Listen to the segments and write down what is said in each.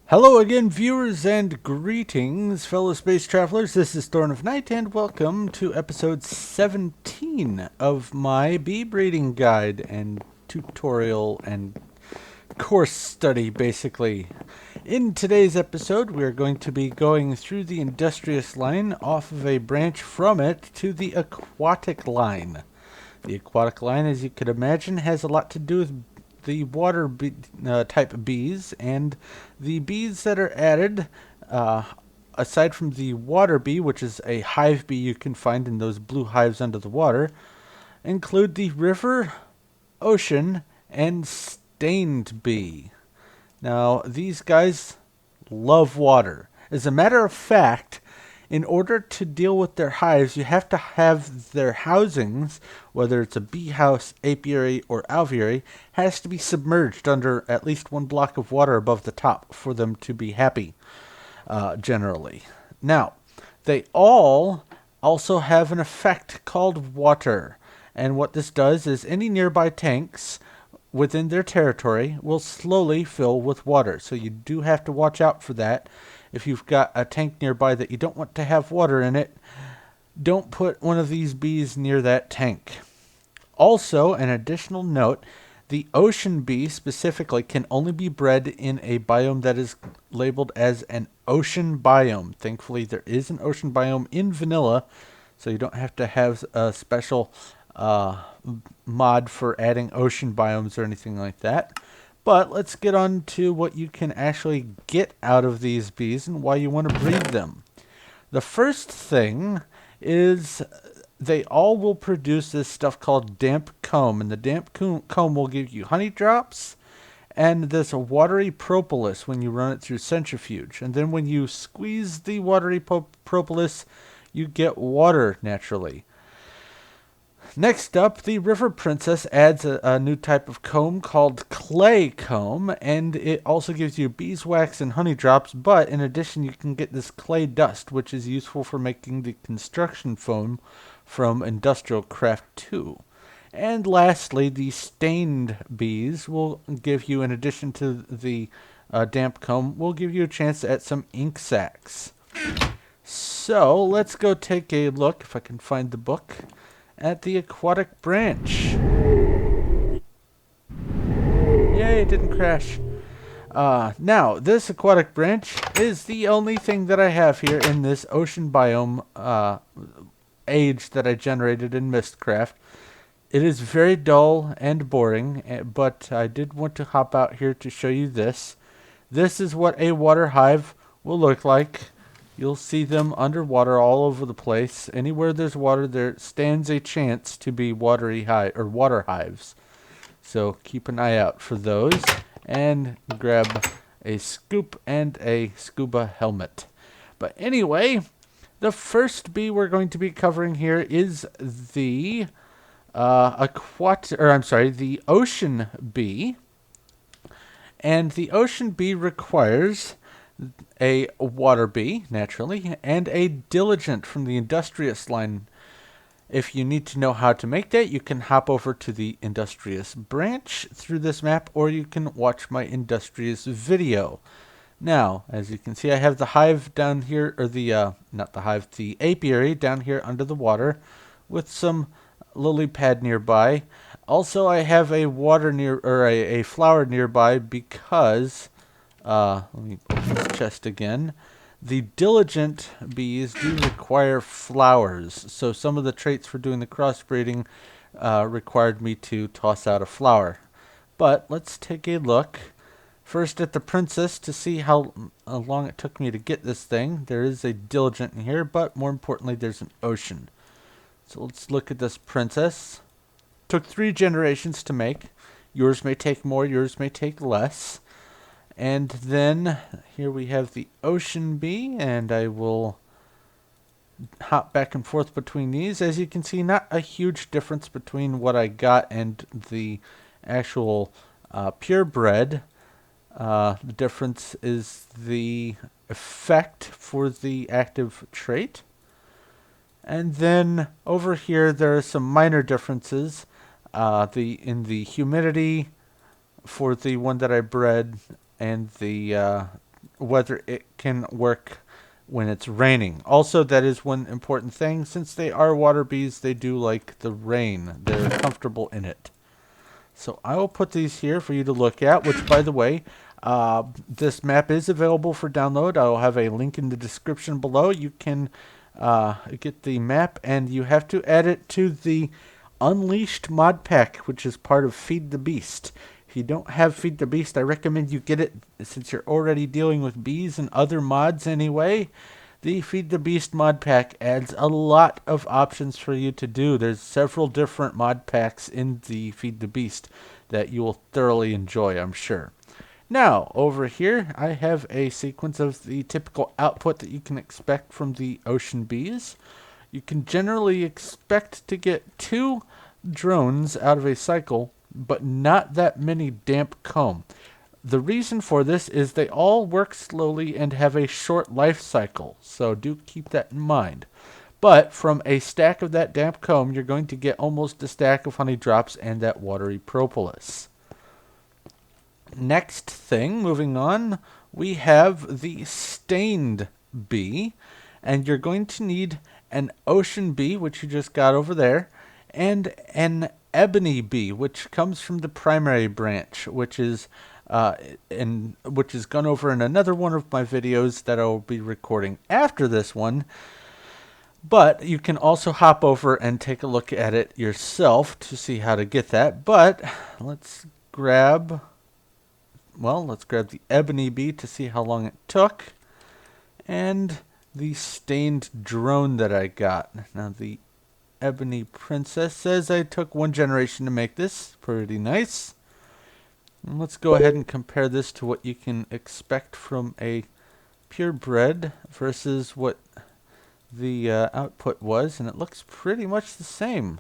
Hello again, viewers, and greetings, fellow space travelers. This is Thorn of Night, and welcome to episode 17 of my bee breeding guide and tutorial and course study, basically. In today's episode, we are going to be going through the industrious line off of a branch from it to the aquatic line. The aquatic line, as you could imagine, has a lot to do with the type bees, and the bees that are added, aside from the water bee, which is a hive bee you can find in those blue hives under the water, include the river, ocean, and stained bee. Now, these guys love water. As a matter of fact, in order to deal with their hives, you have to have their housings, whether it's a bee house, apiary, or alveary, has to be submerged under at least one block of water above the top for them to be happy, generally. Now, they all also have an effect called water. And what this does is any nearby tanks within their territory will slowly fill with water. So you do have to watch out for that. If you've got a tank nearby that you don't want to have water in it, don't put one of these bees near that tank. Also, an additional note, the ocean bee specifically can only be bred in a biome that is labeled as an ocean biome. Thankfully, there is an ocean biome in vanilla, so you don't have to have a special mod for adding ocean biomes or anything like that. But let's get on to what you can actually get out of these bees and why you want to breed them. The first thing is they all will produce this stuff called damp comb, and the damp comb will give you honey drops and this watery propolis when you run it through centrifuge. And then when you squeeze the watery propolis, you get water naturally. Next up, the River Princess adds a new type of comb called clay comb, and it also gives you beeswax and honey drops, but in addition you can get this clay dust, which is useful for making the construction foam from Industrial Craft 2. And lastly, the stained bees will give you, in addition to the damp comb, will give you a chance at some ink sacs. So let's go take a look, if I can find the book, at the aquatic branch. Yay, it didn't crash. Now, this aquatic branch is the only thing that I have here in this ocean biome age that I generated in Mistcraft. It is very dull and boring, but I did want to hop out here to show you this. This is what a water hive will look like. You'll see them underwater all over the place. Anywhere there's water, there stands a chance to be water hives. So keep an eye out for those, and grab a scoop and a scuba helmet. But anyway, the first bee we're going to be covering here is the the ocean bee. And the ocean bee requires a water bee, naturally, and a diligent from the industrious line. If you need to know how to make that, you can hop over to the industrious branch through this map, or you can watch my industrious video. Now, as you can see, I have the hive down here, or the apiary down here under the water with some lily pad nearby. Also, I have a a flower nearby because let me open this chest again. The diligent bees do require flowers, so some of the traits for doing the crossbreeding required me to toss out a flower. But let's take a look first at the princess to see how long it took me to get this thing. There is a diligent in here, but more importantly, there's an ocean. So let's look at this princess. Took 3 generations to make. Yours may take more, yours may take less. And then here we have the ocean bee, and I will hop back and forth between these. As you can see, not a huge difference between what I got and the actual purebred. The difference is the effect for the active trait. And then over here there are some minor differences. In the humidity for the one that I bred, and the whether it can work when it's raining. Also, that is one important thing. Since they are water bees, they do like the rain. They're comfortable in it. So I will put these here for you to look at, which, by the way, this map is available for download. I will have a link in the description below. You can get the map, and you have to add it to the Unleashed mod pack, which is part of Feed the Beast. If you don't have Feed the Beast, I recommend you get it since you're already dealing with bees and other mods anyway. The Feed the Beast mod pack adds a lot of options for you to do. There's several different mod packs in the Feed the Beast that you will thoroughly enjoy, I'm sure. Now, over here, I have a sequence of the typical output that you can expect from the ocean bees. You can generally expect to get 2 drones out of a cycle, but not that many damp comb. The reason for this is they all work slowly and have a short life cycle, so do keep that in mind. But from a stack of that damp comb, you're going to get almost a stack of honey drops and that watery propolis. Next thing, moving on, we have the stained bee, and you're going to need an ocean bee, which you just got over there, and an ebony bee, which comes from the primary branch, which is gone over in another one of my videos that I'll be recording after this one. But you can also hop over and take a look at it yourself to see how to get that. But let's grab the ebony bee to see how long it took, and the stained drone that I got. Now the ebony princess says I took 1 generation to make this. Pretty nice. And let's go ahead and compare this to what you can expect from a purebred versus what the output was, and it looks pretty much the same.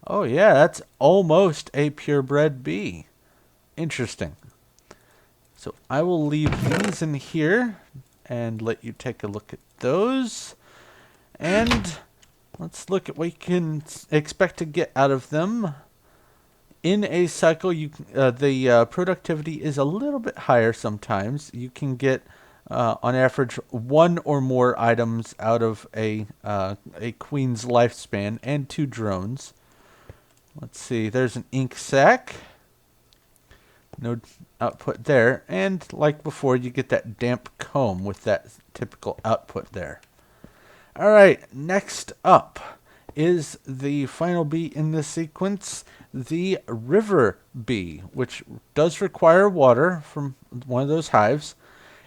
Oh yeah, that's almost a purebred bee. Interesting. So I will leave these in here and let you take a look at those. And let's look at what you can expect to get out of them. In a cycle, the productivity is a little bit higher sometimes. You can get, on average, 1 or more items out of a queen's lifespan and 2 drones. Let's see, there's an ink sac. No output there. And like before, you get that damp comb with that typical output there. All right, next up is the final bee in this sequence, the river bee, which does require water from one of those hives,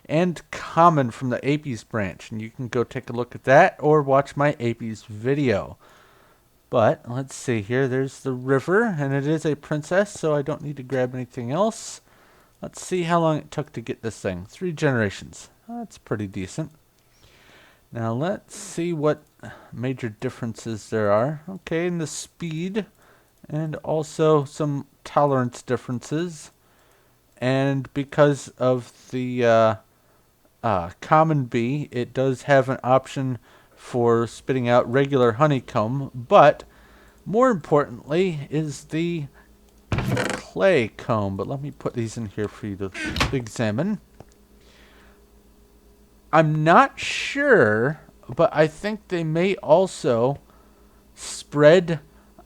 and common from the Apis branch. And you can go take a look at that or watch my Apis video. But let's see here. There's the river, and it is a princess, so I don't need to grab anything else. Let's see how long it took to get this thing. 3 generations. That's pretty decent. Now let's see what major differences there are. Okay, in the speed, and also some tolerance differences. And because of the common bee, it does have an option for spitting out regular honeycomb, but more importantly is the clay comb. But let me put these in here for you to examine. I'm not sure, but I think they may also spread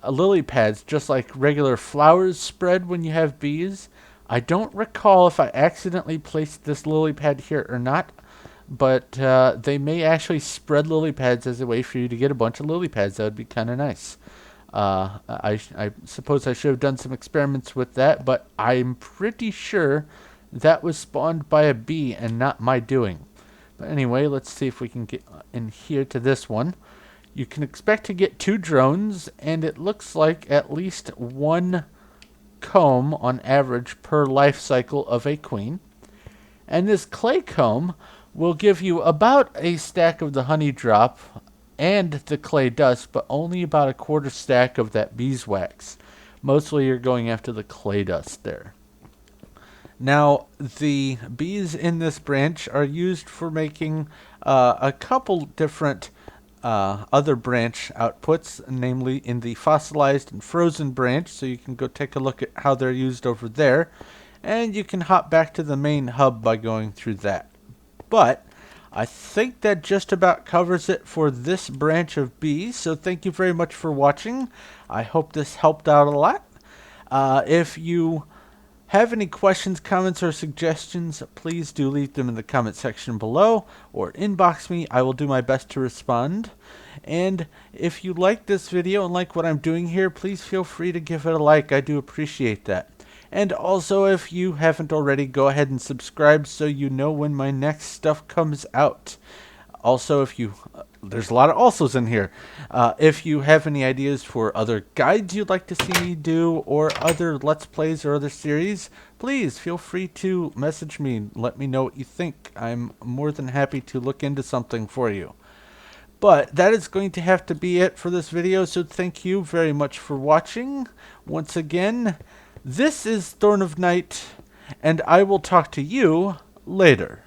lily pads just like regular flowers spread when you have bees. I don't recall if I accidentally placed this lily pad here or not, but they may actually spread lily pads as a way for you to get a bunch of lily pads. That would be kind of nice. I suppose I should have done some experiments with that, but I'm pretty sure that was spawned by a bee and not my doing. But anyway, let's see if we can get in here to this one. You can expect to get 2 drones, and it looks like at least 1 comb on average per life cycle of a queen. And this clay comb will give you about a stack of the honey drop and the clay dust, but only about a 1/4 stack of that beeswax. Mostly you're going after the clay dust there. Now, the bees in this branch are used for making a couple different other branch outputs, namely in the fossilized and frozen branch, so you can go take a look at how they're used over there. and you can hop back to the main hub by going through that. But I think that just about covers it for this branch of B, so thank you very much for watching. I hope this helped out a lot. If you have any questions, comments, or suggestions, please do leave them in the comment section below or inbox me. I will do my best to respond. And if you like this video and like what I'm doing here, please feel free to give it a like. I do appreciate that. And also, if you haven't already, go ahead and subscribe so you know when my next stuff comes out. Also, if you... there's a lot of alsos in here. If you have any ideas for other guides you'd like to see me do, or other Let's Plays or other series, please feel free to message me and let me know what you think. I'm more than happy to look into something for you. But that is going to have to be it for this video, so thank you very much for watching. Once again, this is Thorn of Night, and I will talk to you later.